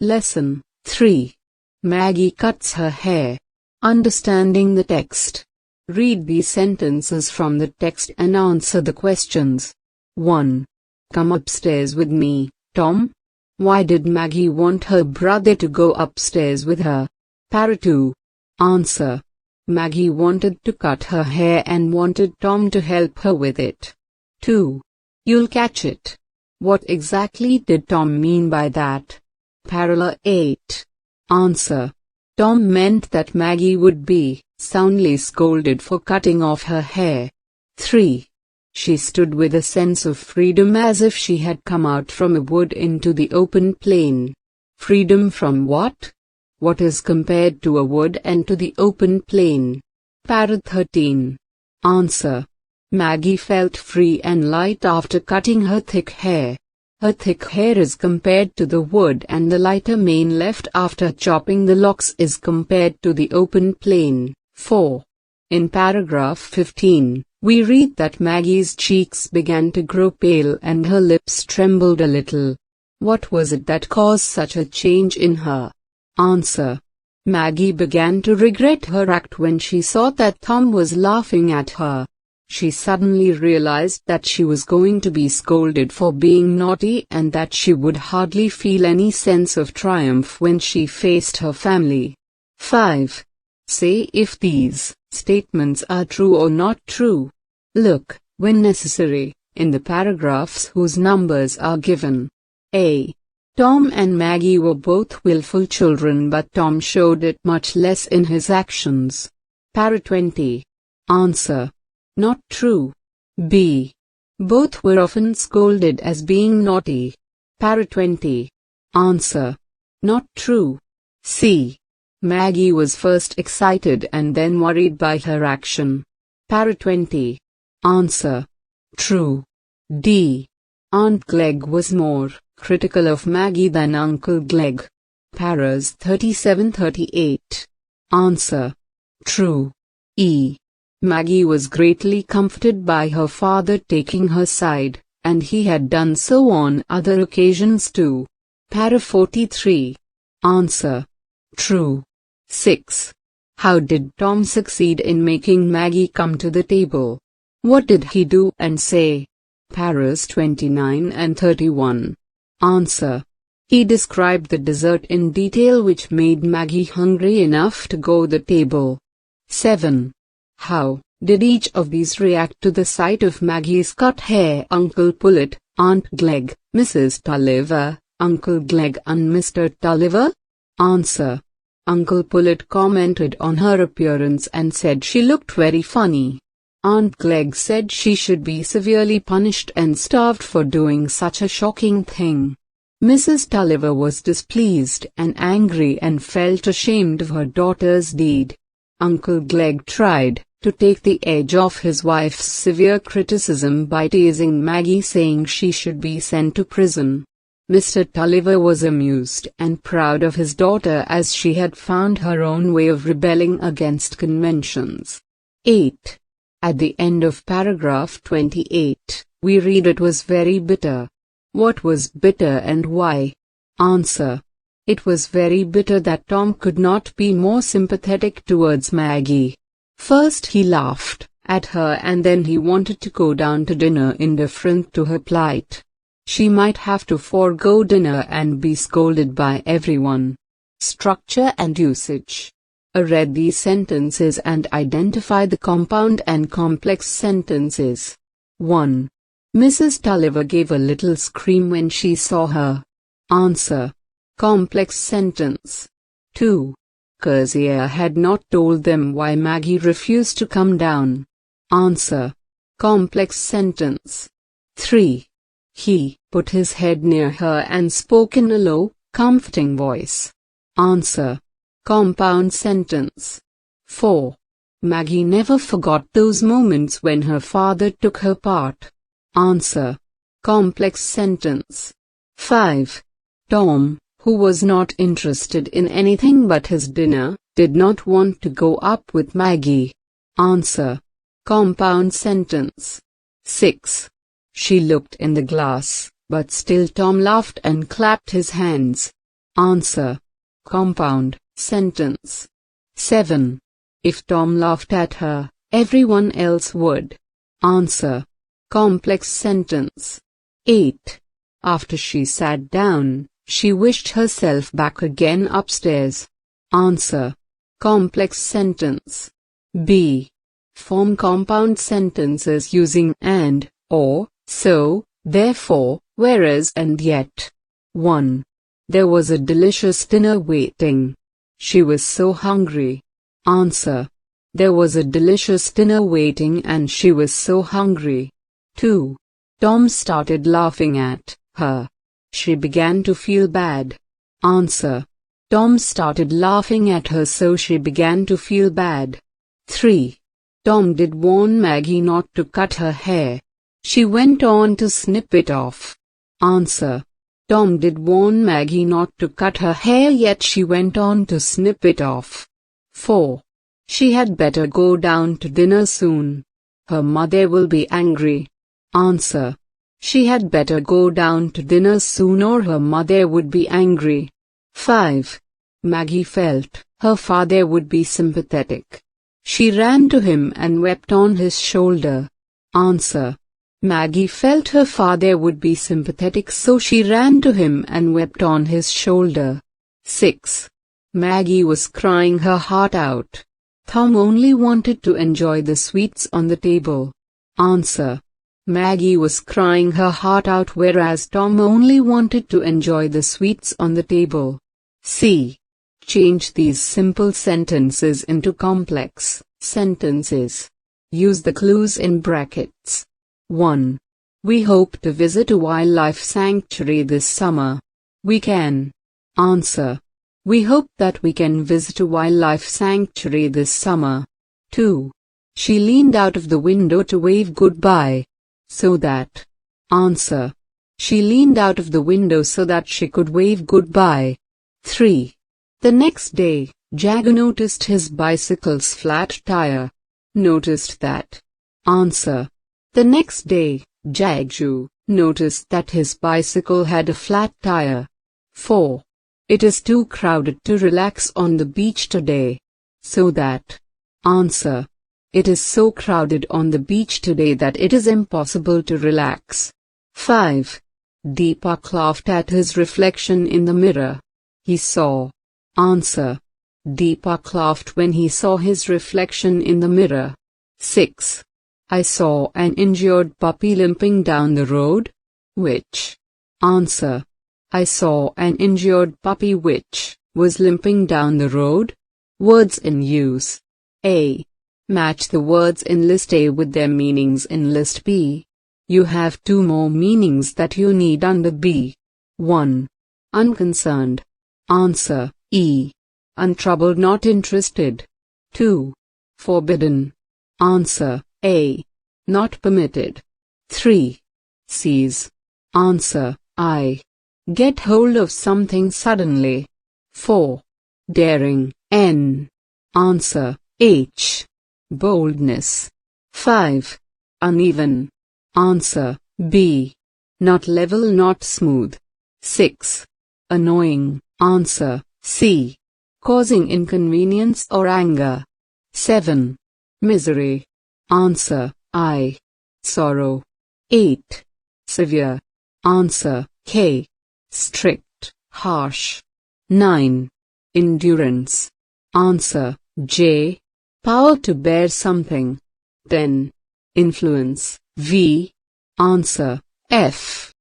Lesson 3. Maggie cuts her hair. Understanding the text. Read these sentences from the text and answer the questions. 1. Come upstairs with me, Tom. Why did Maggie want her brother to go upstairs with her? Para 2. Answer. Maggie wanted to cut her hair and wanted Tom to help her with it. 2. You'll catch it. What exactly did Tom mean by that? Para 8. Answer. Tom meant that Maggie would be soundly scolded for cutting off her hair. 3. She stood with a sense of freedom as if she had come out from a wood into the open plain. Freedom from what? What is compared to a wood and to the open plain? Para 13. Answer. Maggie felt free and light after cutting her thick hair. Her thick hair is compared to the wood and the lighter mane left after chopping the locks is compared to the open plain. 4. In paragraph 15, we read that Maggie's cheeks began to grow pale and her lips trembled a little. What was it that caused such a change in her? Answer. Maggie began to regret her act when she saw that Tom was laughing at her. She suddenly realized that she was going to be scolded for being naughty and that she would hardly feel any sense of triumph when she faced her family. 5. Say if these statements are true or not true. Look, when necessary, in the paragraphs whose numbers are given. A. Tom and Maggie were both willful children, but Tom showed it much less in his actions. Para 20. Answer. Not true. B. Both were often scolded as being naughty. Para 20. Answer. Not true. C. Maggie was first excited and then worried by her action. Para 20. Answer. True. D. Aunt Glegg was more critical of Maggie than Uncle Glegg. Paras 37-38. Answer. True. E. Maggie was greatly comforted by her father taking her side, and he had done so on other occasions too. Para 43. Answer. True. 6. How did Tom succeed in making Maggie come to the table? What did he do and say? Paras 29 and 31. Answer. He described the dessert in detail which made Maggie hungry enough to go to the table. 7. How did each of these react to the sight of Maggie's cut hair? Uncle Pullet, Aunt Glegg, Mrs. Tulliver, Uncle Glegg and Mr. Tulliver? Answer. Uncle Pullet commented on her appearance and said she looked very funny. Aunt Glegg said she should be severely punished and starved for doing such a shocking thing. Mrs. Tulliver was displeased and angry and felt ashamed of her daughter's deed. Uncle Glegg tried to take the edge off his wife's severe criticism by teasing Maggie, saying she should be sent to prison. Mr. Tulliver was amused and proud of his daughter as she had found her own way of rebelling against conventions. 8. At the end of paragraph 28, we read it was very bitter. What was bitter and why? Answer. It was very bitter that Tom could not be more sympathetic towards Maggie. First he laughed at her and then he wanted to go down to dinner indifferent to her plight. She might have to forego dinner and be scolded by everyone. Structure and usage. Read these sentences and identify the compound and complex sentences. 1. Mrs. Tulliver gave a little scream when she saw her. Answer. Complex sentence. 2. Keziah had not told them why Maggie refused to come down. Answer. Complex sentence. 3. He put his head near her and spoke in a low, comforting voice. Answer. Compound sentence. 4. Maggie never forgot those moments when her father took her part. Answer. Complex sentence. 5. Tom, who was not interested in anything but his dinner, did not want to go up with Maggie. Answer. Compound sentence. 6. She looked in the glass, but still Tom laughed and clapped his hands. Answer. Compound sentence. 7. If Tom laughed at her, everyone else would. Answer. Complex sentence. 8. After she sat down, she wished herself back again upstairs. Answer. Complex sentence. B. Form compound sentences using and, or, so, therefore, whereas and yet. 1. There was a delicious dinner waiting. She was so hungry. Answer. There was a delicious dinner waiting and she was so hungry. 2. Tom started laughing at her. She began to feel bad. Answer. Tom started laughing at her so she began to feel bad. 3. Tom did warn Maggie not to cut her hair. She went on to snip it off. Answer. Tom did warn Maggie not to cut her hair yet she went on to snip it off. 4. She had better go down to dinner soon. Her mother will be angry. Answer. She had better go down to dinner soon or her mother would be angry. 5. Maggie felt her father would be sympathetic. She ran to him and wept on his shoulder. Answer. Maggie felt her father would be sympathetic so she ran to him and wept on his shoulder. 6. Maggie was crying her heart out. Tom only wanted to enjoy the sweets on the table. Answer. Maggie was crying her heart out whereas Tom only wanted to enjoy the sweets on the table. C. Change these simple sentences into complex sentences. Use the clues in brackets. 1. We hope to visit a wildlife sanctuary this summer. We can. Answer. We hope that we can visit a wildlife sanctuary this summer. 2. She leaned out of the window to wave goodbye. So that. Answer. She leaned out of the window so that she could wave goodbye. 3. The next day, Jagger noticed his bicycle's flat tire. Noticed that. Answer. The next day, Jagger noticed that his bicycle had a flat tire. 4. It is too crowded to relax on the beach today. So that. Answer. It is so crowded on the beach today that it is impossible to relax. 5. Deepak laughed at his reflection in the mirror. He saw. Answer. Deepak laughed when he saw his reflection in the mirror. 6. I saw an injured puppy limping down the road. Which? Answer. I saw an injured puppy which was limping down the road. Words in use. A. Match the words in list A with their meanings in list B. You have two more meanings that you need under B. 1. Unconcerned. Answer. E. Untroubled, not interested. 2. Forbidden. Answer. A. Not permitted. 3. Seize. Answer. I. Get hold of something suddenly. 4. Daring. N. Answer. H. Boldness. 5. Uneven. Answer. B. Not level, not smooth. 6. Annoying. Answer. C. Causing inconvenience or anger. 7. Misery. Answer. I. Sorrow. 8. Severe. Answer. K. Strict, harsh. 9. Endurance. Answer. J. Power to bear something. 10. Influence. V. Answer. F.